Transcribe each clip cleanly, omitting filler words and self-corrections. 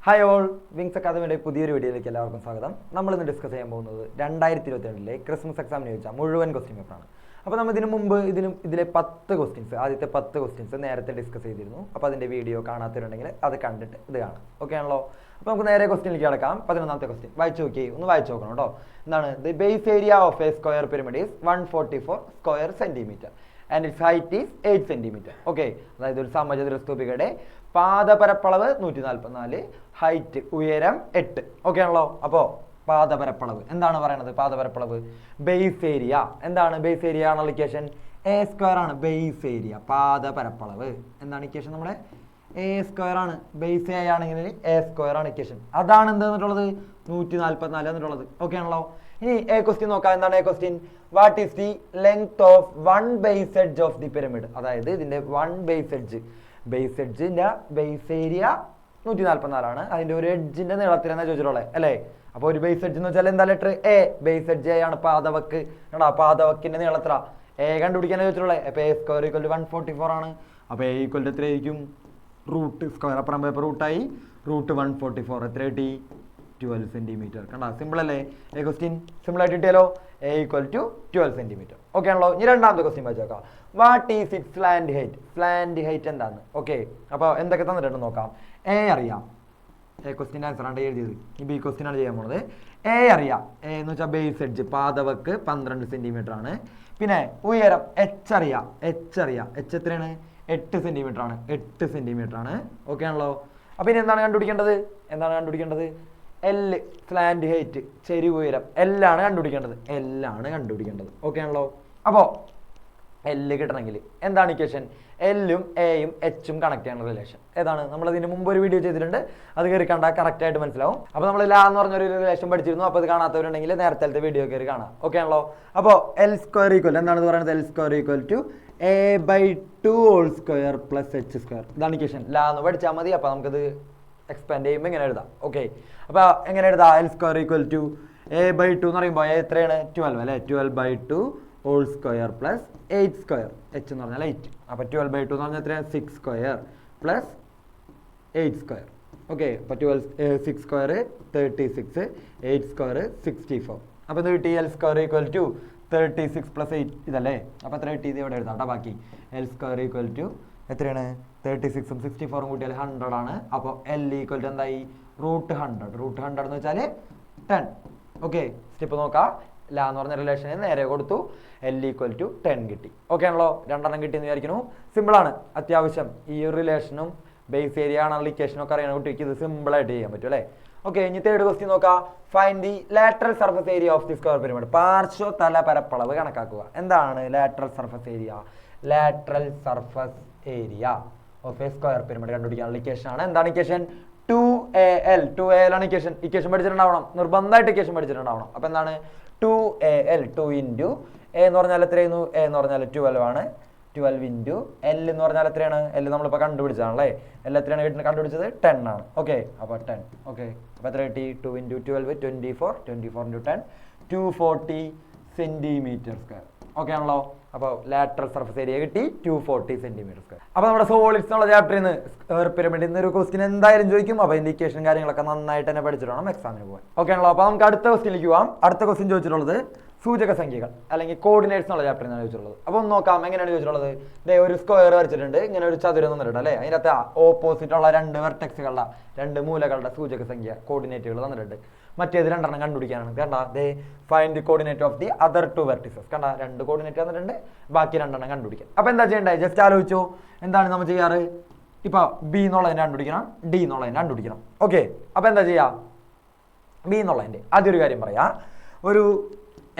Hi all, wings അക്കാദമിയുടെ പുതിയൊരു വീഡിയോയിലേക്ക് എല്ലാവർക്കും സ്വാഗതം. നമ്മളിന്ന് ഡിസ്കസ് ചെയ്യാൻ പോകുന്നത് 2022 ക്രിസ്മസ് എക്സാമിന് ചോദിച്ചാൽ മുഴുവൻ ക്വസ്റ്റ്യൻ പേപ്പറാണ്. അപ്പോൾ നമ്മൾ ഇതിനു മുമ്പ് ഇതിലെ 10 ക്വസ്റ്റ്യൻസ്, ആദ്യത്തെ 10 ക്വസ്റ്റ്യൻസ് നേരത്തെ ഡിസ്കസ് ചെയ്തിരുന്നു. അപ്പോൾ അതിൻ്റെ വീഡിയോ കാണാത്തവരുണ്ടെങ്കിൽ അത് കണ്ടിട്ട് ഇത് കാണാം. ഓക്കെ ആണല്ലോ? അപ്പോൾ നമുക്ക് നേരെ ക്വസ്റ്റ്യനിലേക്ക് കിടക്കാം. 11ാമത്തെ ക്വസ്റ്റ്യൻ വായിച്ചു നോക്കി, ഒന്ന് വായിച്ചു നോക്കണം കേട്ടോ. എന്താണ്? The base area of a square pyramid is 144 square centimetre and it's height is 8 centimetre. Okay, അതായത് ഒരു സമചതുര സ്തൂപികയുടെ പാദപരപ്പളവ് 144, ഹൈറ്റ് ഉയരം 8. ഓക്കെ ആണല്ലോ? അപ്പോൾ പാദപരപ്പളവ് എന്താണ് പറയണത്? പാദപരപ്പളവ് ബേസ് ഏരിയ. എന്താണ് ബേസ് ഏരിയ? ആണല്ലോ ഇക്വേഷൻ എ സ്ക്വയർ ആണ് ബേസ് ഏരിയ. പാദപരപ്പളവ് എന്താണ് ഇക്വേഷൻ? നമ്മുടെ എ സ്ക്വയർ ആണ്. ബേസ് എ ആണെങ്കിൽ എ സ്ക്വയർ ആണ് ഇക്വേഷൻ. അതാണ് എന്ത് എന്നിട്ടുള്ളത്? 144 എന്നിട്ടുള്ളത്. ഓക്കെ ആണല്ലോ? ഇനി എ ക്വസ്റ്റ്യൻ നോക്കാം. എന്താണ് A question? What is the length of one base edge of the pyramid? അതായത് ഇതിന്റെ വൺ ബേസ് എഡ്ജിന്റെ ബേസ് ഏരിയ 144 ആണ്. അതിന്റെ ഒരു എഡ്ജിന്റെ നീളത്തിൽ എന്നാ ചോദിച്ചിട്ടുള്ളത് അല്ലേ? അപ്പൊ ഒരു ബേസ് എഡ്ജ് എന്ന് വെച്ചാൽ എന്താ letter A? Base edge A ആണ്. പാദവക്ക് പാദവക്കിന്റെ നീളത്ര എ കണ്ടുപിടിക്കാനാണ് ചോദിച്ചിട്ടുള്ളത്. അപ്പൊ എ സ്ക്വയർ ഈക്വൽ ടു 144 ആണ്. അപ്പൊ എ ഈക്വൽ ടു എത്രയായിരിക്കും? റൂട്ട് സ്ക്വയർ അപ്പുറം പേപ്പർ റൂട്ടായി റൂട്ട് 144 എത്ര കിട്ടി? 12 സെന്റിമീറ്റർ. കണ്ടാ? സിമ്പിൾ അല്ലേ? എ ക്വസ്റ്റ്യൻ സിമ്പിൾ ആയിട്ട് കിട്ടിയാലോ? A equal to 12 centimetre. Okay ആണല്ലോ? ഇനി രണ്ടാമത്തെ ക്വസ്റ്റ്യൻ വായിച്ചു നോക്കാം. What is it slant height? Slant height എന്താണ്? ഓക്കെ, അപ്പോൾ എന്തൊക്കെ തന്നിട്ടുണ്ട് നോക്കാം. എ അറിയാം. എ ക്വസ്റ്റ്യൻ ആൻസർ ആണ് എഴുതിയത്. ഈ ബി ക്വസ്റ്റ്യൻ ആണ് ചെയ്യാൻ പോകുന്നത്. എ അറിയാം. എ എന്ന് വെച്ചാൽ ബേസ് എഡ്ജ് പാദവക്ക് 12 സെന്റിമീറ്റർ ആണ്. പിന്നെ ഉയരം എച്ച് അറിയാം. എച്ച് എത്രയാണ്? 8 സെന്റിമീറ്റർ ആണ്. 8 സെന്റിമീറ്റർ ആണ്. ഓക്കെ ആണല്ലോ? അപ്പൊ ഇനി എന്താണ് കണ്ടുപിടിക്കേണ്ടത്? എൽ സ്ലാൻഡ് ഹൈറ്റ് ചെരിവ് ഉയരം എല്ലാണ് കണ്ടുപിടിക്കേണ്ടത്. ഓക്കെ ആണല്ലോ? അപ്പോൾ എല്ല് കിട്ടണമെങ്കിൽ എന്താണ് ഇക്വേഷൻ? എല്ലും എയും എച്ചും കണക്ട് ചെയ്യുന്ന റിലേഷൻ ഏതാണ്? നമ്മൾ ഇതിന് മുമ്പ് ഒരു വീഡിയോ ചെയ്തിട്ടുണ്ട്, അത് കയറി കണ്ടാൽ കറക്റ്റ് ആയിട്ട് മനസ്സിലാവും. അപ്പോൾ നമ്മൾ ലാ എന്ന് പറഞ്ഞൊരു റിലേഷൻ പഠിച്ചിരുന്നു. അപ്പോൾ ഇത് കാണാത്തവരുണ്ടെങ്കിൽ നേരത്തെ വീഡിയോ കയറി കാണാം. ഓക്കെ ആണല്ലോ? അപ്പോൾ എൽ സ്ക്വയർ ഈക്വൽ എന്താണെന്ന് പറയുന്നത്? L square equal to a/2 whole square plus H square. ഇതാണ് ഇക്വേഷൻ. ലാ എന്ന് പഠിച്ചാൽ മതി. അപ്പോൾ നമുക്കത് എക്സ്പാൻഡ് ചെയ്യുമ്പോൾ ഇങ്ങനെ എഴുതാം. ഓക്കെ, അപ്പോൾ എങ്ങനെ എഴുതാം? L square equal to a/2 എന്ന് പറയുമ്പോൾ എത്രയാണ്? 12 അല്ലേ? 12/2 whole square plus 8 square. H എന്ന് പറഞ്ഞാൽ 8. അപ്പോൾ 12/2 എന്ന് പറഞ്ഞാൽ എത്രയാണ്? 6 സ്ക്വയർ പ്ലസ് 8 സ്ക്വയർ. ഓക്കെ, അപ്പോൾ 6 സ്ക്വയർ 36, 8 സ്ക്വയർ 64. അപ്പോൾ ഇത് കിട്ടി. L square equal to 36 plus 8 ഇതല്ലേ? അപ്പോൾ എത്ര കിട്ടി? ഇത് ഇവിടെ എഴുതാം കേട്ടോ. ബാക്കി എൽ സ്ക്വയർ ഈക്വൽ ടു എത്രയാണ്? 36ഉം 64ഉം കൂട്ടിയാൽ 100 ആണ്. അപ്പോൾ എൽ ഈക്വൽ ടു എന്തായി? റൂട്ട് 100 എന്ന് വെച്ചാൽ 10. ഓക്കെ, സ്റ്റെപ്പ് നോക്കാം. ലാ എന്ന് പറഞ്ഞ റിലേഷനെ നേരെ കൊടുത്തു. എൽ ഈക്വൽ ടു 10 കിട്ടി. ഓക്കെ ആണല്ലോ? 2 കിട്ടിയെന്ന് വിചാരിക്കുന്നു. സിമ്പിളാണ് അത്യാവശ്യം. ഈ റിലേഷനും ബേസ് ഏരിയ ആണല്ലോ ഇക്വേഷനും ഒക്കെ അറിയാൻ കുട്ടിക്ക് ഇത് സിമ്പിളായിട്ട് ചെയ്യാൻ പറ്റും അല്ലേ? ഓക്കെ, ഇനി തേർഡ് ക്വസ്റ്റ്യൻ നോക്കാം. Find the lateral surface area of the square pyramid. പാർശ്വതല പരപ്പളവ് കണക്കാക്കുക. എന്താണ് lateral surface area? Lateral surface area of a square pyramid കണ്ടുപിടിക്കാനുള്ള ഇക്വേഷൻ ആണ്. എന്താണ് ഇക്വേഷൻ? 2al. 2al ആണ് ഇക്വേഷൻ പഠിച്ചിട്ടുണ്ടാവണം. നിർബന്ധമായിട്ട് ഇക്വേഷൻ പഠിച്ചിട്ടുണ്ടാവണം. അപ്പൊ എന്താണ്? 2al. 2 ഇൻറ്റു എ എന്ന് പറഞ്ഞാൽ എത്രയായിരുന്നു? എ എന്ന് പറഞ്ഞാൽ 12 ആണ്. 12 ഇൻറ്റു എൽ എന്ന് പറഞ്ഞാൽ എത്രയാണ്? എൽ നമ്മളിപ്പോൾ കണ്ടുപിടിച്ചതാണല്ലേ? എൽ എത്രയാണ് കണ്ടുപിടിച്ചത്? 10 ആണ്. ഓക്കെ, അപ്പോൾ 10. ഓക്കെ, അപ്പോൾ എത്ര കിട്ടി? 2 into 12 24. 24 into 10 240 centimetre square. Okay ആണല്ലോ? അപ്പോൾ ലാറ്ററൽ സർഫസ് ഏരിയ കിട്ടി 240 സെന്റിമീറ്റർ സ്ക്വയർ. അപ്പോൾ നമ്മുടെ സോളിഡ്സ് എന്നുള്ള ചാപ്റ്ററിൽ നിന്ന് സ്ക്വയർ പിരമിഡിൽ നിന്ന് ഒരു ക്വസ്റ്റ്യൻ എന്തായാലും ചോദിക്കും. അപ്പോൾ ഇൻഡിക്കേഷൻ കാര്യങ്ങളൊക്കെ നന്നായിട്ട് തന്നെ പഠിച്ചിട്ട് വേണം എക്സാമിന് പോകാൻ. ഓക്കെ ആണല്ലോ? അപ്പോൾ നമുക്ക് അടുത്ത ക്വസ്റ്റ്യനിലേക്ക് പോകാം. അടുത്ത ക്വസ്റ്റ്യൻ ചോദിച്ചിട്ടുള്ളത് സൂചക സംഖ്യകൾ അല്ലെങ്കിൽ കോർഡിനേറ്റ്സ് എന്നുള്ള ചാപ്റ്ററിൽ നിന്നാണ് ചോദിച്ചിട്ടുള്ളത്. അപ്പോൾ ഒന്ന് നോക്കാം എങ്ങനെയാണ് ചോദിച്ചിട്ടുള്ളത്. ഇതേ ഒരു സ്ക്വയർ വരച്ചിട്ടുണ്ട്, ഇങ്ങനെ ഒരു ചതുരം തന്നിട്ടുണ്ട് അല്ലേ? അതിനകത്ത് ഓപ്പോസിറ്റ് ഉള്ള 2 വെർട്ടെക്സുകളുടെ 2 മൂലകളുടെ സൂചക സംഖ്യ കോർഡിനേറ്റുകൾ തന്നിട്ടുണ്ട്. മറ്റേത് 2 കണ്ടുപിടിക്കാനാണ്. കണ്ടാ? They find the coordinate of the other 2 vertices. കണ്ടാ? 2 കോർഡിനേറ്റ് തന്നിട്ടുണ്ട്, ബാക്കി 2 കണ്ടുപിടിക്കാം. അപ്പോൾ എന്താ ചെയ്യേണ്ടത്? ജസ്റ്റ് ആലോചിച്ചോ. എന്താണ് നമ്മൾ ചെയ്യാറ്? ഇപ്പോൾ ബി എന്നുള്ളതിനെ കണ്ടുപിടിക്കണം, ഡി എന്നുള്ളതിനെ കണ്ടുപിടിക്കണം. ഓക്കെ, അപ്പോൾ എന്താ ചെയ്യുക? ബി എന്നുള്ളതിൻ്റെ ആദ്യം ഒരു കാര്യം പറയാം. ഒരു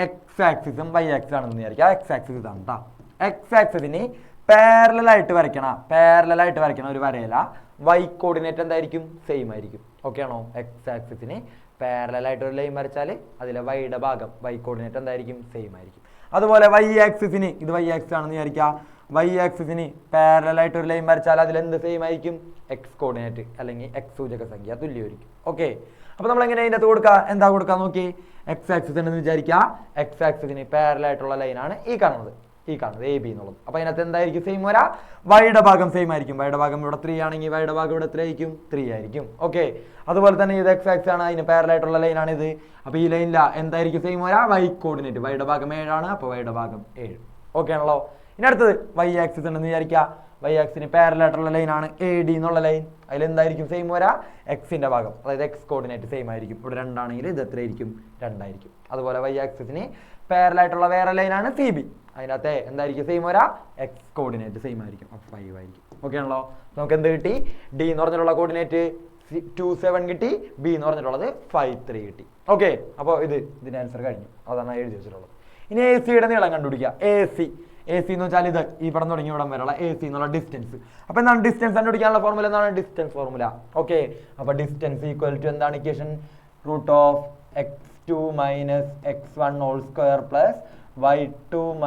എക്സ് ആക്സിസും വൈ ആക്സിസ് ആണെന്ന് വിചാരിക്കുക. എക്സ് ആക്സിസ് ഇതാണ് കേട്ടോ. എക്സ് ആക്സിസിന് പാരലായിട്ട് വരയ്ക്കണ ഒരു വരയില വൈ കോർഡിനേറ്റ് എന്തായിരിക്കും? സെയിം ആയിരിക്കും. ഓക്കെ ആണോ? എക്സ് ആക്സിസിന് പാരലായിട്ട് ഒരു ലൈൻ വരച്ചാൽ അതിലെ വൈയുടെ ഭാഗം വൈ കോർഡിനേറ്റ് എന്തായിരിക്കും? സെയിം ആയിരിക്കും. അതുപോലെ വൈ ആക്സിസിന്, ഇത് വൈ ആക്സിസ് ആണെന്ന് വിചാരിക്കുക. വൈ ആക്സിസിന് പാരലായിട്ട് ഒരു ലൈൻ വരച്ചാൽ അതിലെന്ത് സെയിം ആയിരിക്കും? എക്സ് കോർഡിനേറ്റ് അല്ലെങ്കിൽ എക്സ് സൂചക സംഖ്യ തുല്യമായിരിക്കും. ഓക്കെ, അപ്പോൾ നമ്മൾ എങ്ങനെ അതിൻ്റെ അകത്ത് കൊടുക്കുക? എന്താ കൊടുക്കുക നോക്കി. എക്സ് ആക്സിസ് ഉണ്ടെന്ന് വിചാരിക്കുക. എക്സ് ആക്സിസിന് പാരലായിട്ടുള്ള ലൈനാണ് ഈ കാണുന്നത്. ഈ കാണുന്നത് എ ബി എന്നുള്ളത്. അപ്പോൾ അതിനകത്ത് എന്തായിരിക്കും സെയിം വരാ? വൈയുടെ ഭാഗം സെയിം ആയിരിക്കും. വൈയുടെ ഭാഗം ഇവിടെ 3 ആണെങ്കിൽ വൈയുടെ ഭാഗം ഇവിടെ എത്ര ആയിരിക്കും? 3 ആയിരിക്കും. ഓക്കെ, അതുപോലെ തന്നെ ഇത് എക്സ് ആക്സ് ആണ്, അതിന് പാരലായിട്ടുള്ള ലൈനാണ് ഇത്. അപ്പോൾ ഈ ലൈനില എന്തായിരിക്കും സെയിം വരാ? Y coordinate. വൈയുടെ ഭാഗം 7 ആണ്, അപ്പോൾ വൈയുടെ ഭാഗം 7. ഓക്കെ ആണല്ലോ. ഇനി അടുത്തത് വൈ ആക്സിസ് ഉണ്ടെന്ന് വിചാരിക്കുക. വൈ ആക്സിന് പാരലായിട്ടുള്ള ലൈനാണ് എ ഡി എന്നുള്ള ലൈൻ. അതിൽ എന്തായിരിക്കും സെയിം വരാ? എക്സിന്റെ ഭാഗം, അതായത് എക്സ് കോർഡിനേറ്റ് സെയിം ആയിരിക്കും. ഇവിടെ 2 ആണെങ്കിൽ ഇത് എത്രയായിരിക്കും? 2 ആയിരിക്കും. അതുപോലെ വൈ ആക്സിന് പാരലായിട്ടുള്ള വേറെ ലൈനാണ് സി ബി. അതിനകത്ത് എന്തായിരിക്കും സെയിം വരാ? എക്സ് കോർഡിനേറ്റ് സെയിം ആയിരിക്കും, അപ്പോൾ 5 ആയിരിക്കും. ഓക്കെ ആണല്ലോ. നമുക്ക് എന്ത് കിട്ടി? ഡി എന്ന് പറഞ്ഞിട്ടുള്ള കോർഡിനേറ്റ് 2 7 കിട്ടി, ബി എന്ന് പറഞ്ഞിട്ടുള്ളത് 5 3 കിട്ടി. ഓക്കെ, അപ്പോൾ ഇതിന്റെ ആൻസർ കഴിഞ്ഞു. അതാണ് എഴുതി വെച്ചിട്ടുള്ളത്. ഇനി എ സിയുടെ നീളം കണ്ടുപിടിക്കുക. എ സി എന്ന് വെച്ചാൽ ഇത് ഈ പടം തുടങ്ങി ഇവിടം വരെയുള്ള എ സി എന്നുള്ള ഡിസ്റ്റൻസ്. അപ്പോൾ എന്താണ് ഡിസ്റ്റൻസ് കണ്ടുപിടിക്കാനുള്ള ഫോർമുല? എന്താണ് ഡിസ്റ്റൻസ് ഫോർമുല? ഓക്കെ, അപ്പോൾ ഡിസ്റ്റൻസ് ഈക്വൽ ടു എന്താണ് equation? √(x2 - x1) whole square plus y2 -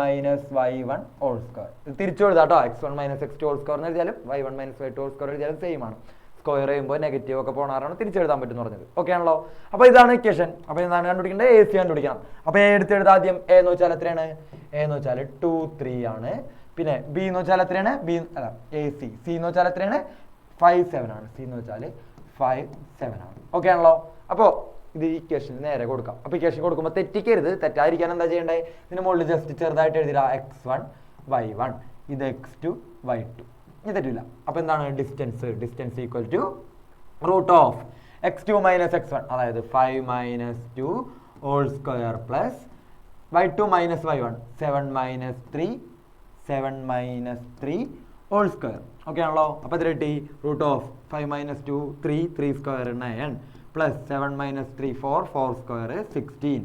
y1 whole square. ഇത് തിരിച്ചു എഴുതാം കേട്ടോ. x1 - x2 ഹോൾ സ്ക്വയർ എന്ന് എഴുതിയാലും y1 - y2 ഹോൾ സ്ക്വയർ എഴുതിയാലും സെയിം ആണ്. സ്ക്വയർ ചെയ്യുമ്പോൾ നെഗറ്റീവ് ഒക്കെ പോകണാറാണ് തിരിച്ചെഴുതാൻ പറ്റും എന്ന് പറഞ്ഞത്. ഓക്കെ ആണല്ലോ. അപ്പോൾ ഇതാണ് ഇക്വേഷൻ. അപ്പോൾ എന്താണ് കണ്ടുപിടിക്കേണ്ടത്? എ സി കണ്ടുപിടിക്കണം. അപ്പോൾ എ എടുത്തെഴുതാം ആദ്യം. എ എന്ന് വെച്ചാൽ എത്രയാണ്? എ എന്ന് വെച്ചാൽ 2 3 ആണ്. പിന്നെ ബി എന്ന് വെച്ചാൽ എത്രയാണ്? ബി അല്ല എ സി. സി എന്ന് വെച്ചാൽ എത്രയാണ്? 5 7 ആണ്. സി എന്ന് വെച്ചാൽ 5 7 ആണ്. ഓക്കെ ആണല്ലോ. അപ്പോൾ ഇത് ഇക്വേഷൻ നേരെ കൊടുക്കാം. അപ്പോൾ ഇക്വേഷൻ കൊടുക്കുമ്പോൾ തെറ്റിക്കരുത്. തെറ്റായിരിക്കാൻ എന്താ ചെയ്യേണ്ടത്? ഇതിന് മുകളിൽ ജസ്റ്റ് ചെറുതായിട്ട് എഴുതിരാ x1 y1, ഇത് x2 y2. ഇനി തെറ്റില്ല. അപ്പോൾ എന്താണ് distance equal to √(x2 - x1) അതായത് 5 - 2 whole square plus y2 - y1 7 - 3 whole square. Okay ആണല്ലോ. അപ്പോൾ ഇത് കിട്ടി √5 - 2 3 സ്ക്വയർ 9 പ്ലസ് 7 - 3 4 സ്ക്വയർ 16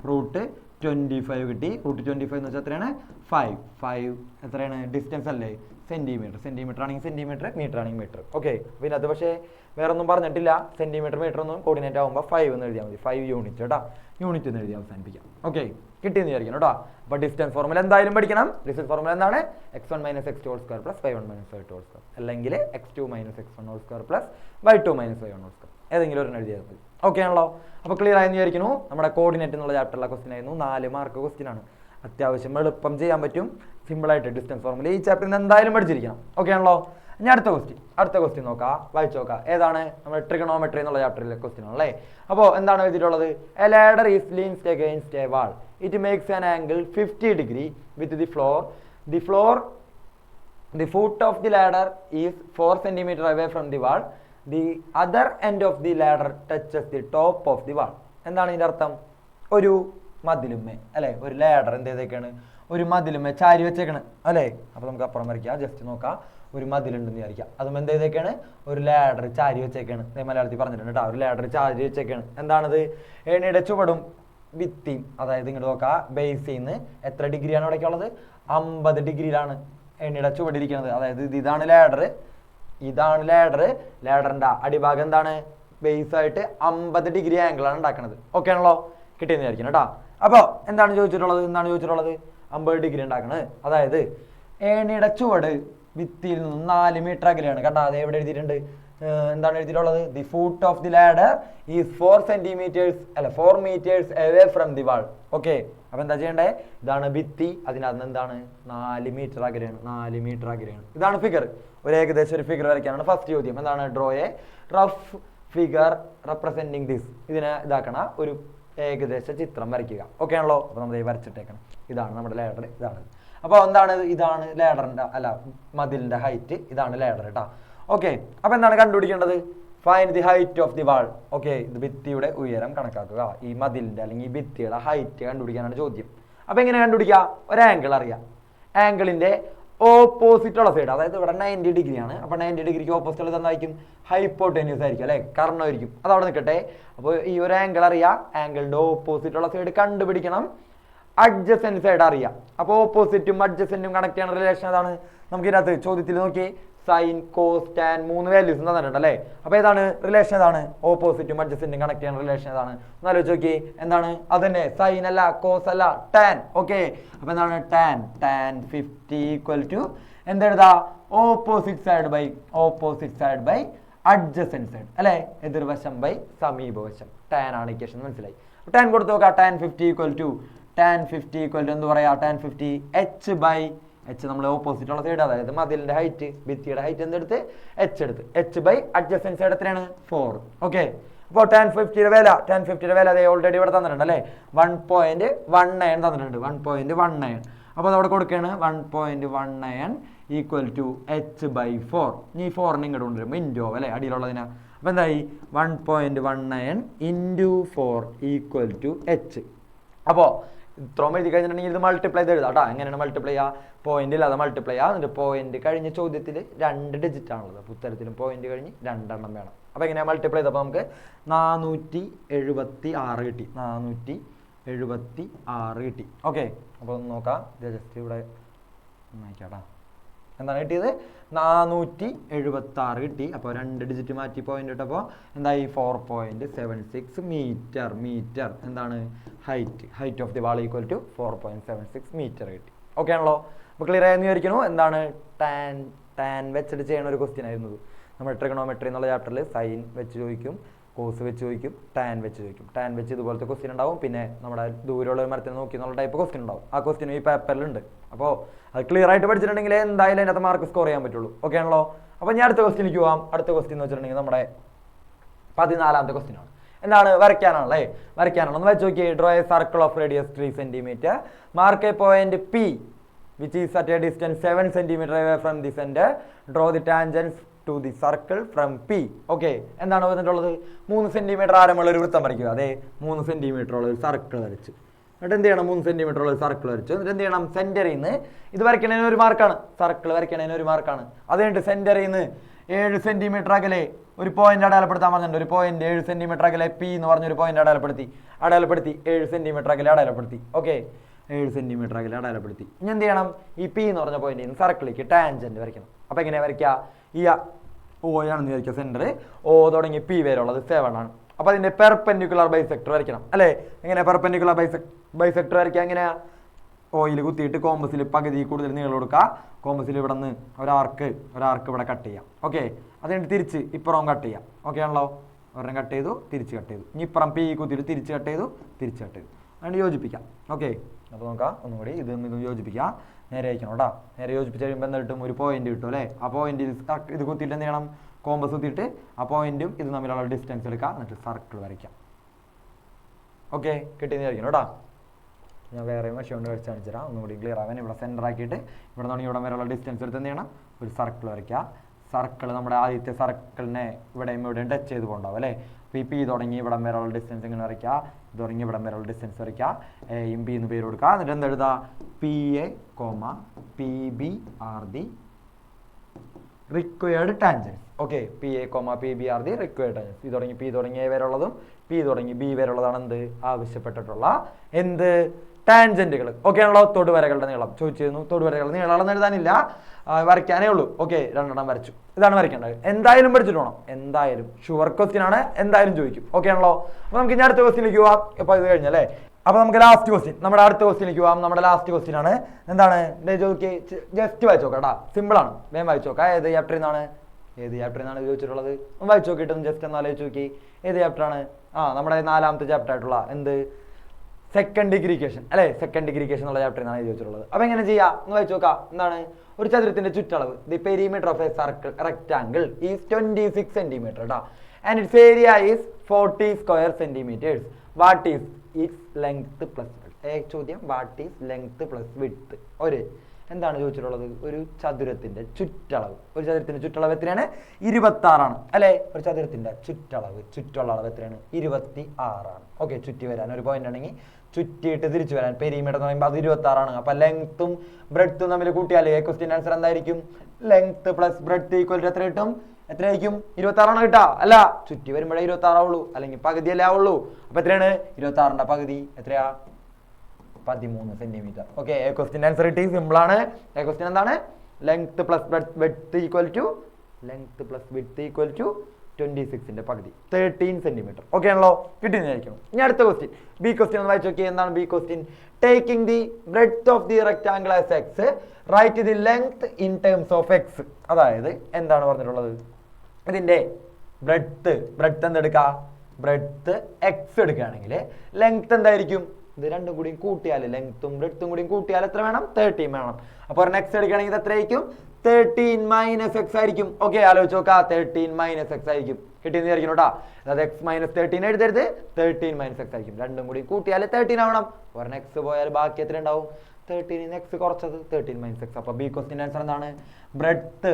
√25 കിട്ടി. √25 എന്ന് വെച്ചാൽ എത്രയാണ്? 5 എത്രയാണ്? ഡിസ്റ്റൻസ് അല്ലേ? സെന്റിമീറ്റർ ആണെങ്കിൽ സെന്റിമീറ്റർ, മീറ്റർ ആണെങ്കിൽ മീറ്റർ. ഓക്കെ, പിന്നെ അത് പക്ഷേ വേറെ ഒന്നും പറഞ്ഞിട്ടില്ല. സെന്റിമീറ്റർ മീറ്റർ ഒന്നും കോർഡിനേറ്റ് ആകുമ്പോൾ 5 എന്ന് എഴുതിയാൽ മതി. 5 യൂണിറ്റ് കേട്ടോ. യൂണിറ്റ് എന്ന് എഴുതി അവസാനിപ്പിക്കാം. ഓക്കെ, കിട്ടിയെന്ന് വിചാരിക്കണം കേട്ടോ. അപ്പോൾ ഡിസ്റ്റൻസ് ഫോർമുല എന്തായാലും പഠിക്കണം. ഡിസ്റ്റൻസ് ഫോർമുല എന്താണ്? x1 - x2 whole square plus y1 - y2 whole square, അല്ലെങ്കിൽ x2 - x1 whole square plus y2 - y1 whole square. ഏതെങ്കിലും ഒരെണ്ണം എഴുതിയാൽ മതി. ഓക്കെ ആണല്ലോ. അപ്പോൾ ക്ലിയർ ആയെന്ന് വിചാരിക്കുന്നു. നമ്മുടെ കോർഡിനേറ്റ് എന്നുള്ള ചാപ്റ്ററിലെ ക്വസ്റ്റ്യൻ ആയിരുന്നു. 4 മാർക്ക് ക്വസ്റ്റ്യൻ ആണ്. അത്യാവശ്യം എളുപ്പം ചെയ്യാൻ പറ്റും. സിമ്പിളായിട്ട് ഡിസ്റ്റൻസ് ഫോർമുല ഈ ചാപ്റ്ററിൽ നിന്ന് എന്തായാലും പഠിച്ചിരിക്കണം. ഓക്കെ ആണല്ലോ. ഇനി അടുത്ത ക്വസ്റ്റ്യൻ നോക്കാം, വായിച്ചു നോക്കാം. ഏതാണ്? നമ്മുടെ ട്രിഗണോമെട്രി എന്നുള്ള ചാപ്റ്ററിലെ ക്വസ്റ്റ്യൻ ആണല്ലേ. അപ്പോൾ എന്താണ് എഴുതിയിട്ടുള്ളത്? A ladder is leaned against A wall. It makes an angle 50 degree with the floor. The foot of the ladder is 4 centimeter away from the wall. The other end of the ladder touches the top of the wall. എന്താണ് ഇതിന്റെ അർത്ഥം? ഒരു മതിലുമേ അല്ലെ, ഒരു ladder എന്ത് ചെയ്തേക്കാണ്? ഒരു മതിലുമേ ചാരി വെച്ചേക്കാണ് അല്ലേ. അപ്പോൾ നമുക്ക് അപ്പുറം വരയ്ക്കാം. ജസ്റ്റ് നോക്കാം. ഒരു മതിലുണ്ടെന്ന് വിചാരിക്കാം. അതും എന്ത് ചെയ്തേക്കാണ്? ഒരു ലാഡർ ചാരി വെച്ചേക്കാണ്. മലയാളത്തിൽ പറഞ്ഞിട്ടുണ്ട് കേട്ടോ. ഒരു ലാഡർ ചാരി വെച്ചേക്കാണ്. എന്താണത്? ഏണിയുടെ ചുവടും ഭിത്തിയും, അതായത് ഇങ്ങോട്ട് നോക്കാം. ബേസിൽ നിന്ന് എത്ര ഡിഗ്രിയാണ് അവിടേക്കുള്ളത്? 50 ഡിഗ്രിയിലാണ് എണ്ണിയുടെ ചുവടിരിക്കുന്നത്. അതായത് ഇതാണ് ലാഡർ. ലാഡറിന്റെ അടിഭാഗം എന്താണ്? ബേസ് ആയിട്ട് 50 ഡിഗ്രി ആംഗിളാണ് ഉണ്ടാക്കുന്നത്. ഓക്കെ ആണല്ലോ. കിട്ടിയെന്ന് വിചാരിക്കണം കേട്ടോ. അപ്പോൾ എന്താണ് ചോദിച്ചിട്ടുള്ളത്? 50 ഡിഗ്രി ഉണ്ടാക്കണത്. അതായത് ഏണിയുടെ ചുവട് ഭിത്തിയിൽ നിന്നും 4 മീറ്റർ അകലെയാണ്. കണ്ടാ അത് എവിടെ എഴുതിയിട്ടുണ്ട്? എന്താണ് എഴുതിയിട്ടുള്ളത്? The foot of the ladder is 4 metres away from the wall. Okay, അപ്പൊ എന്താ ചെയ്യണ്ടേ? ഇതാണ് ഭിത്തി, അതിനകത്ത് എന്താണ്? 4 മീറ്റർ അകലെയാണ്. ഇതാണ് ഫിഗർ. ഏകദേശം ഒരു ഫിഗർ വരയ്ക്കാനാണ് ഫസ്റ്റ് ചോദ്യം. എന്താണ്? Draw A rough figure representing this. ഇതിനെ ഇതാക്കണ ഒരു ഏകദേശ ചിത്രം വരയ്ക്കുക. ഓക്കെ ആണല്ലോ. അപ്പൊ നമ്മൾ വരച്ചിട്ടേക്കണം. ഇതാണ് നമ്മുടെ ലാഡർ. ഇതാണ്. അപ്പോൾ എന്താണ്? ഇതാണ് ലാഡറിന്റെ മതിലിന്റെ ഹൈറ്റ്. ഇതാണ് ലാഡർ കേട്ടോ. ഓക്കെ, അപ്പൊ എന്താണ് കണ്ടുപിടിക്കേണ്ടത്? Find the height of the wall. Okay, ഇത് ഭിത്തിയുടെ ഉയരം കണക്കാക്കുക. ഈ മതിലിന്റെ അല്ലെങ്കിൽ ഈ ഭിത്തിയുടെ ഹൈറ്റ് കണ്ടുപിടിക്കാനാണ് ചോദ്യം. അപ്പൊ എങ്ങനെ കണ്ടുപിടിക്കുക? ഒരു ആംഗിൾ അറിയാം. ആംഗിളിന്റെ ഓപ്പോസിറ്റ് ഉള്ള സൈഡ്, അതായത് ഇവിടെ 90 ഡിഗ്രി ആണ്. അപ്പൊ 90 ഡിഗ്രിക്ക് ഓപ്പോസിറ്റ് ഉള്ളത് എന്തായിരിക്കും? ഹൈപ്പോട്ടേനിയസ് ആയിരിക്കും അല്ലെ, കർണമായിരിക്കും. അത് അവിടെ നിൽക്കട്ടെ. അപ്പോൾ ഈ ഒരു ആംഗിൾ അറിയാം. ആംഗിളിന്റെ ഓപ്പോസിറ്റ് ഉള്ള സൈഡ് കണ്ടുപിടിക്കണം. അഡ്ജസന്റ് സൈഡ് അറിയാം. അപ്പോൾ ഓപ്പോസിറ്റും അഡ്ജസന്റും കണക്ട് ചെയ്യുന്ന റിലേഷൻ ഏതാണ്? നമുക്ക് ഇതിനകത്ത് ചോദ്യത്തിൽ നോക്കി സൈൻ, കോസ്, ടാൻ 3 വാല്യൂസ് തന്നിട്ടുണ്ട് അല്ലേ. അപ്പൊ ഏതാണ് റിലേഷൻ? ഏതാണ്? ഓപ്പോസിറ്റും അഡ്ജസന്റും കണക്ട് ചെയ്യുന്ന റിലേഷൻ ഏതാണ്? എന്നാലോചിച്ച് നോക്കി. എന്താണ്? അതന്നെ, സൈൻ അല്ല, കോസ് അല്ല, ടാൻ. ഓക്കെ, അപ്പൊ എന്താണ്? ടാൻ 50 ഈക്വൽ ടു എന്തെഴുതാ? Opposite side by adjacent side അല്ലെ, എതിർവശം ബൈ സമീപവശം. ടാൻ ആണ് ഇക്വേഷൻ. മനസ്സിലായി? ടാൻ കൊടുത്തു നോക്കാം. Tan 50 equal to tan 50 equal to എന്ത് പറയാ tan 50 h ബൈ h നമ്മൾ ഓപ്പോസിറ്റ് ഉള്ള സൈഡ് അതായത് മതിലിന്റെ ഹൈറ്റ് ഭിത്തിയുടെ ഹൈറ്റ് എന്തെടുത്ത് h എടുത്ത് h ബൈ അഡ്ജസൻറ്റ് സൈഡ് എത്രയാണ് 4 ഓക്കെ അപ്പോൾ tan 50യുടെ വില അതേ ഓൾറെഡി ഇവിടെ തന്നിട്ടുണ്ട് അല്ലേ 1.19 തന്നിട്ടുണ്ട് 1.19 അപ്പോൾ അതവിടെ കൊടുക്കുകയാണ് 1.19 ഈക്വൽ ടു h ബൈ 4 ഈ 4 ഇങ്ങോട്ട് കൊണ്ടുവരുമ്പോൾ ഇൻറ്റു അല്ലേ അടിയിലുള്ളതിനാ അപ്പോൾ എന്തായി 1.19 ഇൻറ്റു 4 ഈക്വൽ ടു h അപ്പോൾ ഇത്രയും എഴുതി കഴിഞ്ഞിട്ടുണ്ടെങ്കിൽ ഇത് മൾട്ടിപ്ലൈ ചെയ്ത് എഴുതാം കേട്ടോ എങ്ങനെയാണ് മൾട്ടിപ്ലൈ ചെയ്യുക പോയിന്റ് ഇല്ലാതെ മൾട്ടിപ്ലൈ ചെയ്യുക എന്നിട്ട് പോയിന്റ് കഴിഞ്ഞ ചോദ്യത്തിൽ 2 ഡിജിറ്റ് ആണുള്ളത് അപ്പോൾ ഉത്തരത്തിലും പോയിന്റ് കഴിഞ്ഞ് 2 എണ്ണം വേണം അപ്പോൾ എങ്ങനെയാണ് മൾട്ടിപ്ലൈ ചെയ്തപ്പോൾ നമുക്ക് 476 കിട്ടി 476 കിട്ടി ഓക്കെ അപ്പോൾ ഒന്ന് നോക്കാം ജസ്റ്റ് ഇവിടെ നോക്കിയാട്ടാ എന്താണ് കിട്ടിയത് 476 കിട്ടി അപ്പോൾ 2 ഡിജിറ്റ് മാറ്റി പോയിന്റ് ഇട്ടപ്പോൾ എന്തായി 4.76 മീറ്റർ എന്താണ് height of the wall equal to 4.76 metre കിട്ടി ഓക്കെ ആണല്ലോ അപ്പോൾ ക്ലിയർ ആയെന്ന് വിചാരിക്കുന്നു എന്താണ് ടാൻ വെച്ചിട്ട് ചെയ്യുന്ന ഒരു ക്വസ്റ്റ്യൻ ആയിരുന്നത് നമ്മൾ ട്രിഗണോമെട്രി എന്നുള്ള ചാപ്റ്ററിൽ സൈൻ വെച്ച് ചോദിക്കും കോസ് വെച്ച് ചോദിക്കും ടാൻ വെച്ച് ചോദിക്കും ടാൻ വെച്ച് ഇതുപോലത്തെ ക്വസ്റ്റ്യൻ ഉണ്ടാവും പിന്നെ നമ്മുടെ ദൂരമുള്ള മരത്തിനെ നോക്കി എന്നുള്ള ടൈപ്പ് ക്വസ്റ്റ്യൻ ഉണ്ടാവും ആ ക്വസ്റ്റ്യൻ ഈ പേപ്പറിലുണ്ട് അപ്പോൾ അത് ക്ലിയർ ആയിട്ട് പഠിച്ചിട്ടുണ്ടെങ്കിൽ എന്തായാലും അതിനകത്ത് മാർക്ക് സ്കോർ ചെയ്യാൻ പറ്റുള്ളൂ ഓക്കെ ആണല്ലോ അപ്പോൾ ഞാൻ അടുത്ത ക്വസ്റ്റ്യനിലേക്ക് പോവാം അടുത്ത ക്വസ്റ്റ്യൻ എന്ന് വെച്ചിട്ടുണ്ടെങ്കിൽ നമ്മുടെ 14ാമത്തെ ക്വസ്റ്റ്യൻ ആണ് എന്താണ് വരയ്ക്കാനാണല്ലേ വരയ്ക്കാനാണെന്ന് വെച്ച് നോക്കിയേ draw a circle of radius 3 centimetre mark a point P which is at a distance 7 centimetre away from the centre draw the tangents to the circle from P okay എന്താണ് വന്നിട്ടുള്ളത് 3 സെന്റിമീറ്റർ ആരമുള്ള ഒരു വൃത്തം വരയ്ക്കുക അതെ 3 സെന്റിമീറ്റർ ഉള്ള ഒരു circle വരച്ചു എന്നിട്ട് എന്ത് ചെയ്യണം 3 സെന്റിമീറ്റർ ഉള്ള ഒരു സർക്കിൾ വരച്ചു എന്നിട്ട് എന്ത് ചെയ്യണം സെന്ററിൽ നിന്ന് ഇത് വരയ്ക്കണതിന് ഒരു മാർക്കാണ് സർക്കിൾ വരയ്ക്കണതിന് ഒരു മാർക്കാണ് അത് കഴിഞ്ഞിട്ട് സെന്ററിൽ നിന്ന് 7 സെന്റിമീറ്റർ അകലെ ഒരു പോയിന്റ് അടയാളപ്പെടുത്താൻ പറഞ്ഞിട്ടുണ്ട് ഒരു പോയിന്റ് 7 സെന്റിമീറ്റർ അകലെ പി എന്ന് പറഞ്ഞൊരു പോയിന്റ് അടയാളപ്പെടുത്തി 7 സെന്റിമീറ്റർ അകലെ അടയാളപ്പെടുത്തി ഓക്കെ 7 സെന്റിമീറ്റർ അകലെ അടയാളപ്പെടുത്തി ഇനി എന്ത് ചെയ്യണം ഈ പി എന്ന് പറഞ്ഞ പോയിന്റിൽ നിന്ന് സർക്കിളിലേക്ക് ടാൻജന്റ് വരയ്ക്കണം അപ്പോൾ എങ്ങനെയാ വരയ്ക്കുക ഈ ഓ ആണെന്ന് വിചാരിക്കുക സെന്റർ ഓ തുടങ്ങി പി വരെ ഉള്ളത് 7 ആണ് അപ്പോൾ അതിന്റെ പെർപെൻഡിക്കുലർ ബൈസെക്ടർ വരയ്ക്കണം അല്ലേ എങ്ങനെ പെർപെൻഡിക്കുലർ ബൈസെക്ടർ വരയ്ക്കുക എങ്ങനെയാ ഓയിൽ കുത്തിയിട്ട് കോമ്പസിൽ പകുതി കൂടുതൽ നീളം കൊടുക്കുക കോമ്പസിൽ ഇവിടെ നിന്ന് ഒരാർക്ക് ഇവിടെ കട്ട് ചെയ്യാം ഓക്കെ അതുകൊണ്ട് തിരിച്ച് ഇപ്പുറം കട്ട് ചെയ്യാം ഓക്കെ ആണല്ലോ ഒരെണ്ണം കട്ട് ചെയ്തു തിരിച്ച് കട്ട് ചെയ്തു ഇനി ഇപ്പുറം പി കുത്തിയിട്ട് തിരിച്ച് കട്ട് ചെയ്തു അതുകൊണ്ട് യോജിപ്പിക്കാം ഓക്കെ അപ്പോൾ നോക്കാം ഒന്നുകൂടി ഇതും യോജിപ്പിക്കാം നേരെ അയക്കണം കേട്ടോ നേരെ യോജിപ്പിച്ച് കഴിയുമ്പോൾ എന്താ കിട്ടും ഒരു പോയിന്റ് കിട്ടും അല്ലേ ആ പോയിന്റിൽ ഇത് കുത്തിയിട്ട് എന്ത് ചെയ്യണം കോമ്പസ് കുത്തിയിട്ട് ആ പോയിന്റും ഇത് തമ്മിലുള്ള ഡിസ്റ്റൻസ് എടുക്കാം എന്നിട്ട് സർക്കിൾ വരയ്ക്കാം ഓക്കെ കിട്ടിയെന്ന് വിചാരിക്കണം കേട്ടോ ഞാൻ വേറെ മഷി കൊണ്ട് വരച്ച് കാണിച്ചു തരാം ഒന്നുകൂടി ക്ലിയർ ആവാൻ ഇവിടെ സെൻറ്റർ ആക്കിയിട്ട് ഇവിടെ നിന്നാണ് ഇവിടെ വരെയുള്ള ഡിസ്റ്റൻസ് എടുത്ത് എന്ത് ചെയ്യണം ഒരു സർക്കിൾ വരയ്ക്കുക സർക്കിൾ നമ്മുടെ ആദ്യത്തെ സർക്കിളിനെ ഇവിടെയും ടച്ച് ചെയ്ത് പോകണ്ടാവും അല്ലേ അപ്പോൾ ഈ പി തുടങ്ങി ഇവിടം വരെയുള്ള ഡിസ്റ്റൻസ് ഇങ്ങനെ വരയ്ക്കുക ഇത് തുടങ്ങി ഇവിടം വരെയുള്ള ഡിസ്റ്റൻസ് വരയ്ക്കുക എയും ബി എന്ന് പേര് കൊടുക്കുക എന്നിട്ട് എന്തെഴുതുക P A P B R the required tangents okay P A P B R the required tangents P തുടങ്ങി എ വരെയുള്ളതും പി തുടങ്ങി ബി വരെയുള്ളതാണ് എന്ത് ആവശ്യപ്പെട്ടിട്ടുള്ള എന്ത് ടാൻജന്റുകൾ ഓക്കെ ആണല്ലോ തൊടുവരകളുടെ നീളം ചോദിച്ചിരുന്നു തൊടുവരകളുടെ നീളം എഴുതാനില്ല വരയ്ക്കാനേ ഉള്ളൂ ഓക്കെ 2 എണ്ണം വരച്ചു ഇതാണ് വരയ്ക്കേണ്ടത് എന്തായാലും പഠിച്ചിട്ട് വേണം എന്തായാലും ഷുവർ ക്വസ്റ്റ്യൻ ആണ് എന്തായാലും ചോദിക്കും ഓക്കെ ആണല്ലോ അപ്പോൾ നമുക്ക് ഇനി അടുത്ത ക്വസ്റ്റ്യനിലേക്ക് പോവാം ഇപ്പോൾ ഇത് കഴിഞ്ഞല്ലേ അപ്പോൾ നമുക്ക് ലാസ്റ്റ് ക്വസ്റ്റ്യൻ നമ്മുടെ അടുത്ത ക്വസ്റ്റ്യനിലേക്ക് പോവാം നമ്മുടെ ലാസ്റ്റ് ക്വസ്റ്റ്യൻ ആണ് എന്താണ് ജസ്റ്റ് വായിച്ചു നോക്കാം കേട്ടോ സിമ്പിൾ ആണ് വേഗം വായിച്ചു നോക്കാം ഏത് ചാപ്റ്ററിൽ നിന്നാണ് ചോദിച്ചിട്ടുള്ളത് ഒന്ന് വായിച്ചു നോക്കിയിട്ട് ജസ്റ്റ് ഒന്ന് ആലോചിച്ച് നോക്കി ഏത് ചാപ്റ്ററാണ് നമ്മുടെ 4ാമത്തെ ചാപ്റ്റർ ആയിട്ടുള്ള എന്ത് സെക്കൻഡ് ഡിഗ്രി ഇക്വേഷൻ അല്ലേ സെക്കൻഡ് ഡിഗ്രി ഇക്വേഷൻ എന്നുള്ള ചാപ്റ്ററിൽ നിന്നാണ് ചോദിച്ചിട്ടുള്ളത് അപ്പോൾ എങ്ങനെ ചെയ്യാം ഒന്ന് വായിച്ചു നോക്കാം എന്താണ് ഒരു ചതുരത്തിന്റെ ചുറ്റളവ് the perimeter of a circle rectangle is 26 centimetre കേട്ടോ and its area is 40 square centimetres what is its length plus ചോദ്യം what is length plus width എന്താണ് ചോദിച്ചിട്ടുള്ളത് ഒരു ചതുരത്തിന്റെ ചുറ്റളവ് എത്രയാണ് 26 ആണ് അല്ലെ ഒരു ചതുരത്തിന്റെ ചുറ്റുള്ള അളവ് എത്രയാണ് 26 ആണ് ഓക്കെ ചുറ്റി വരാൻ ഒരു പോയിന്റ് ആണെങ്കിൽ ചുറ്റിയിട്ട് തിരിച്ചു വരാൻ പെരിമീറ്റർ എന്ന് പറയുമ്പോൾ അത് 26 ആണ് അപ്പൊ ലെങ്ത്തും ബ്രെഡ്ത്തും തമ്മിൽ കൂട്ടിയാൽ ക്വസ്റ്റ്യൻ ആൻസർ എന്തായിരിക്കും length plus breadth equal to എത്രയായിരിക്കും 26 ആണ് കിട്ടാ അല്ല ചുറ്റി വരുമ്പോഴേ 26 ആവുള്ളൂ അല്ലെങ്കിൽ പകുതിയല്ലേ ആവുള്ളൂ അപ്പൊ എത്രയാണ് 26ന്റെ പകുതി എത്രയാ 13 സെന്റിമീറ്റർ ഓക്കെ ക്വസ്റ്റ്യൻ ആൻസർ കിട്ടി സിമ്പിൾ ആണ് ക്വസ്റ്റ്യൻ എന്താണ് length plus width equal to 26ന്റെ പകുതി 13 സെന്റിമീറ്റർ ഓക്കെ ആണല്ലോ കിട്ടിയെന്നായിരിക്കണം ഇനി അടുത്ത ക്വസ്റ്റ്യൻ ബി ക്വസ്റ്റ്യൻ ഒന്ന് വായിച്ചു നോക്കിയാൽ എന്താണ് B question taking the breadth of the rectangle as X write the length in terms of X അതായത് എന്താണ് പറഞ്ഞിട്ടുള്ളത് ഇതിന്റെ ബ്രെഡ്ത്ത് എന്തെടുക്കുക ബ്രെഡ്ത്ത് എക്സ് എടുക്കുകയാണെങ്കിൽ ലെങ്ത് എന്തായിരിക്കും ഇത് രണ്ടും കൂടി കൂട്ടിയാൽ ലെങ്ത്തും ബ്രെഡ്ത്തും കൂടി കൂട്ടിയാൽ എത്ര വേണം? 13 വേണം. അപ്പോൾ ഒരു നെക്സ്റ്റ് എടുക്കുകയാണെങ്കിൽ ഇത് എത്രയായിരിക്കും? 13 - x ആയിരിക്കും. ഓക്കെ, ആലോചിച്ച് നോക്കാം. 13 - x ആയിരിക്കും. കിട്ടിയെന്ന് വിചാരിക്കണം കേട്ടോ. അതായത് x - 13 എഴുതരുത്, 13 - x ആയിരിക്കും. രണ്ടും കൂടി കൂട്ടിയാൽ 13 ആവണം. ഒരു എക്സ് പോയാൽ ബാക്കി എത്ര ഉണ്ടാവും? 13 x കുറച്ചത് 13 - x. അപ്പോൾ ബി ക്വസ്റ്റ്യൻ ആൻസർ എന്താണ്? Breadth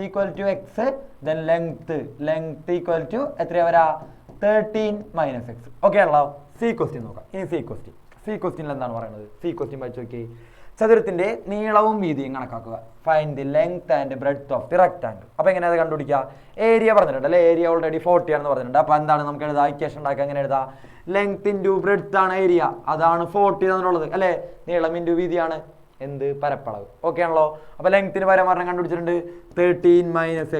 equal to X, then length equal to എത്രയാ വരാ? 13 - x. ഓക്കെ ആണല്ലോ. സി ക്വസ്റ്റ്യൻ നോക്കാം. ഇനി സി ക്വസ്റ്റ്യനിൽ എന്താണ് പറയുന്നത്? സി ക്വസ്റ്റ്യൻ വായിച്ചു നോക്കി. ചതുരത്തിന്റെ നീളവും വീതിയും കണക്കാക്കുക. Find the length and breadth of the rectangle. അപ്പൊ എങ്ങനെ അത് കണ്ടുപിടിക്കുക? ഏരിയ പറഞ്ഞിട്ടുണ്ട് അല്ലെ, ഏരിയ ഓൾറെഡി 40 ആണെന്ന് പറഞ്ഞിട്ടുണ്ട്. അപ്പൊ എന്താണ് നമുക്ക് എഴുതാം? ഇക്വേഷൻ ഉണ്ടാക്കുക. എങ്ങനെ എഴുതാം? ലെങ്ത് ഇൻറ്റു ബ്രെഡ്ത്ത് ആണ് ഏരിയ, അതാണ് 40 എന്നുള്ളത് അല്ലെ. നീളം ഇൻറ്റു വീതിയാണ് എന്ത്? പരപ്പളവ്. ഓക്കെ ആണല്ലോ. അപ്പൊ ലെങ്ത്തിന് പകരം പറഞ്ഞ കണ്ടുപിടിച്ചിട്ടുണ്ട് 13 -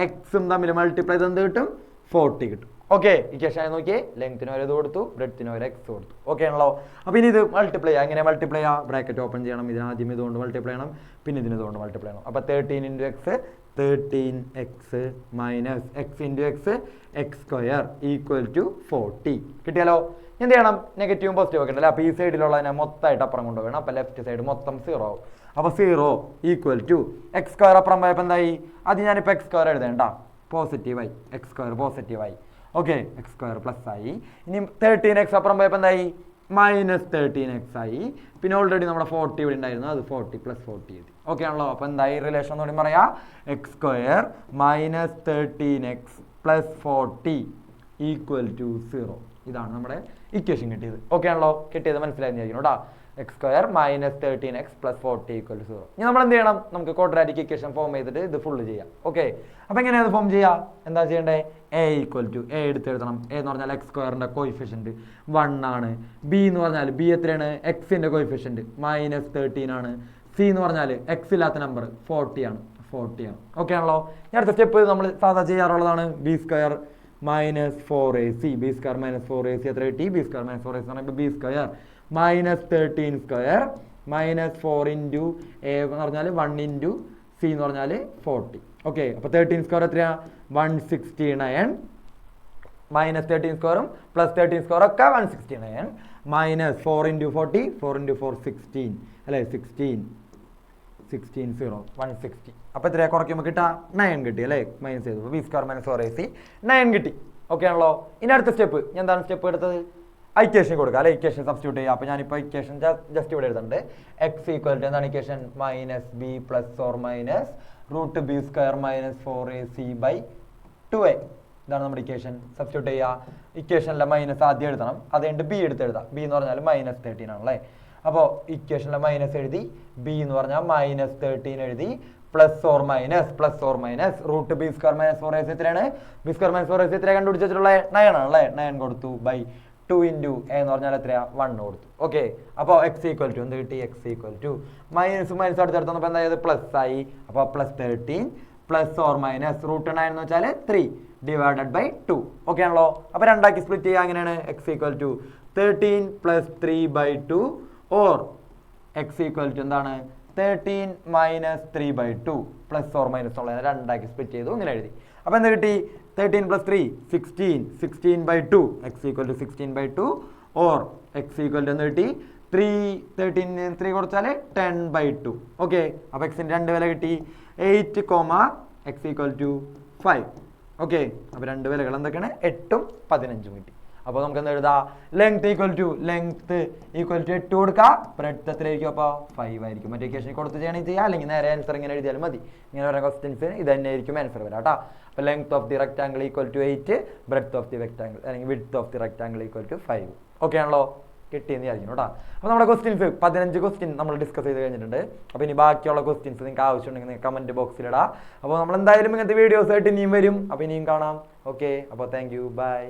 എക്സും തമ്മിൽ മൾട്ടിപ്ലൈ ചെയ്ത് എന്ത് കിട്ടും? 40 കിട്ടും. ഓക്കെ, ഇക്വേഷൻ നോക്കിയേ. ലെങ്ത്തിന് വരെ ഇത് കൊടുത്തു, ബ്രെഡ്ത്തിന് വരെ എക്സ് കൊടുത്തു. ഓക്കെ ആണല്ലോ. അപ്പോൾ ഇനി ഇത് മൾട്ടിപ്ലൈ ചെയ്യാം. എങ്ങനെ മൾട്ടിപ്ലൈ ചെയ്യാം? ബ്രാക്കറ്റ് ഓപ്പൺ ചെയ്യണം. ഇതിനാദ്യം ഇതുകൊണ്ട് മൾട്ടിപ്ലൈ ചെയ്യണം, പിന്നെ ഇതിനിതുകൊണ്ട് മൾട്ടിപ്ലൈ ചെയ്യണം. അപ്പോൾ 13 × x 13x - x × x² = 40 കിട്ടിയാലോ. എന്ത് ചെയ്യണം? നെഗറ്റീവും പോസിറ്റീവ് ഒക്കെ ഉണ്ടല്ലോ. അപ്പോൾ ഈ സൈഡിലുള്ളതിനെ മൊത്തമായിട്ട് അപ്പുറം കൊണ്ടുപോകണം. അപ്പോൾ ലെഫ്റ്റ് സൈഡ് മൊത്തം 0 ആവും. അപ്പോൾ 0 = x² അപ്പുറം പോയപ്പോൾ എന്തായി? അത് ഞാനിപ്പോൾ x² എഴുതേണ്ട, പോസിറ്റീവായി. x² പോസിറ്റീവായി. ഓക്കെ, x² പ്ലസ് ആയി. ഇനി 13x അപ്പുറം പോയപ്പോൾ എന്തായി? -13x ആയി. പിന്നെ ഓൾറെഡി നമ്മുടെ 40 ഇവിടെ ഉണ്ടായിരുന്നു, അത് 40 + 40 എഴുതി. ഓക്കെ ആണല്ലോ. അപ്പോൾ എന്തായി റിലേഷൻ എന്ന് പറയുമ്പോൾ പറയാം x² - 13x + 40 = 0. ഇതാണ് നമ്മുടെ ഇക്വേഷൻ കിട്ടിയത്. ഓക്കെ ആണല്ലോ. കിട്ടിയത് മനസ്സിലായിരിക്കും കേട്ടോ. x² - 13x + 40 = 0. ഇനി നമ്മൾ എന്ത് ചെയ്യണം? നമുക്ക് ക്വാഡ്രാറ്റിക് ഇക്വേഷൻ ഫോം ചെയ്തിട്ട് ഇത് ഫുള്ള് ചെയ്യാം. ഓക്കെ, അപ്പോൾ എങ്ങനെയാണ് ഫോം ചെയ്യുക? എന്താ ചെയ്യേണ്ടത്? a എടുത്ത് എഴുതണം. a എന്ന് പറഞ്ഞാൽ x² കോയിഫിഷ്യൻറ്റ് 1 ആണ്. b എന്ന് പറഞ്ഞാൽ b എത്രയാണ്? x-ന്റെ കോയിഫിഷ്യൻറ്റ് -13 ആണ്. c എന്ന് പറഞ്ഞാൽ x ഇല്ലാത്ത നമ്പർ 40 ആണ്. ഓക്കെ ആണല്ലോ. ഇനി അടുത്ത സ്റ്റെപ്പ് നമ്മൾ സാധാ ചെയ്യാറുള്ളതാണ്. b² - 4ac. b² - 4ac എത്ര കിട്ടി? b² - 4ac എന്ന് പറയുമ്പോൾ b² - 13² -4 × a എന്ന് പറഞ്ഞാൽ 1 × c എന്ന് പറഞ്ഞാൽ 40. ഓക്കെ, അപ്പോൾ 13² എത്രയാ? 169. -13² + 13² ഒക്കെ 169. -4 × 40, 4 × 4 16 അല്ലേ, 16 0 160. അപ്പോൾ എത്രയാ കുറയ്ക്കുമ്പോൾ കിട്ടാ? 9 കിട്ടി അല്ലേ. മൈനസ് ചെയ്തു. b² - 4ac 9 കിട്ടി. ഓക്കെ ആണല്ലോ. ഇനി അടുത്ത സ്റ്റെപ്പ്. ഞാൻ എന്താണ് സ്റ്റെപ്പ് എടുത്തത്? ഇക്വേഷൻ കൊടുക്കുക അല്ലെ. ഇക്വേഷൻ സബ്സ്റ്റിറ്റ്യൂട്ട് ചെയ്യുക. അപ്പോൾ ഞാനിപ്പോൾ ഇക്വേഷൻ ജസ്റ്റ് ഇവിടെ എഴുതുന്നുണ്ട്. x = എന്താണ് ഇക്വേഷൻ? -b ± √b² - 4ac/2a. ഇതാണ് നമ്മുടെ ഇക്വേഷൻ. സബ്സ്റ്റിറ്റ്യൂട്ട് ചെയ്യുക. ഇക്വേഷനിലെ മൈനസ് ആദ്യം എഴുതണം, അത് കഴിഞ്ഞിട്ട് b എടുത്ത് എഴുതാം. b എന്ന് പറഞ്ഞാൽ -13 ആണല്ലേ. അപ്പോൾ ഇക്വേഷനിലെ മൈനസ് എഴുതി, b എന്ന് പറഞ്ഞാൽ -13 എഴുതി, +or - √b² - 4ac എത്രയാണ്? b² - 4ac എത്രയാണ് കണ്ടുപിടിച്ചിട്ടുള്ളത്? 9 ആണല്ലേ. 9 കൊടുത്തു ബൈ 2 × a എന്ന് പറഞ്ഞാൽ എത്രയാ? 1 കൊടുത്തു. ഓക്കെ, അപ്പോൾ x = എന്ത് കിട്ടി? x = മൈനസ് അടുത്തടുത്ത് എന്തായത്? പ്ലസ് ആയി. അപ്പോൾ +13 +or - √9 എന്ന് വെച്ചാൽ 3 / 2. ഓക്കെ ആണല്ലോ. അപ്പോൾ രണ്ടാക്കി സ്പ്ലിറ്റ് ചെയ്യുക. അങ്ങനെയാണ് x = 13 + 3/2 or x = എന്താണ്? 13 - 3/2 +or - ഉള്ളതിനെ രണ്ടാക്കി സ്പ്ലിറ്റ് ചെയ്തു. ഇങ്ങനെ എഴുതി. അപ്പോൾ എന്ത് കിട്ടി? 13 + 3 16 16/2 x = 16/2 or x = എന്ന് കിട്ടി? 13 കുറച്ചാൽ 10/2. ഓക്കെ, അപ്പോൾ x ന്റെ രണ്ട് വില കിട്ടി 8, x = 5. ഓക്കെ, അപ്പോൾ രണ്ട് വിലകൾ എന്തൊക്കെയാണ്? 8ഉം 15ഉം കിട്ടി. അപ്പോൾ നമുക്ക് എന്താ എഴുതാം? ലെങ്ത് ഈക്വൽ ടു 8 കൊടുക്കുക. ബ്രെഡ്ത്ത് എത്രയായിരിക്കും? അപ്പോൾ 5 ആയിരിക്കും. മറ്റേ ഇക്വേഷൻ കൊടുത്ത് ചെയ്യണമെങ്കിൽ ചെയ്യാം, അല്ലെങ്കിൽ നേരെ ആൻസർ ഇങ്ങനെ എഴുതിയാലും മതി. ഇങ്ങനെ പറയുന്ന ക്വസ്റ്റ്യൻസ് ഇത് തന്നെ ആയിരിക്കും ആൻസർ വരാം കേട്ടോ. അപ്പോൾ length of the rectangle = 8, breadth of the rectangle അല്ലെങ്കിൽ width of the rectangle = 5. Okay ആണല്ലോ. കിട്ടിയെന്ന് വിചാരിക്കുന്നു കേട്ടോ. അപ്പോൾ നമ്മുടെ ക്വസ്റ്റ്യൻസ് 15 ക്വസ്റ്റ്യൻ നമ്മൾ ഡിസ്കസ് ചെയ്ത് കഴിഞ്ഞിട്ടുണ്ട്. അപ്പോൾ ഇനി ബാക്കിയുള്ള ക്വസ്റ്റ്യൻസ് നിങ്ങൾക്ക് ആവശ്യമുണ്ടെങ്കിൽ നിങ്ങൾ കമൻറ്റ് ബോക്സിലിടാം. അപ്പോൾ നമ്മൾ എന്തായാലും ഇങ്ങനത്തെ വീഡിയോസ് ആയിട്ട് ഇനിയും വരും. അപ്പോൾ ഇനിയും കാണാം. ഓക്കെ, അപ്പോൾ താങ്ക് യു, ബൈ.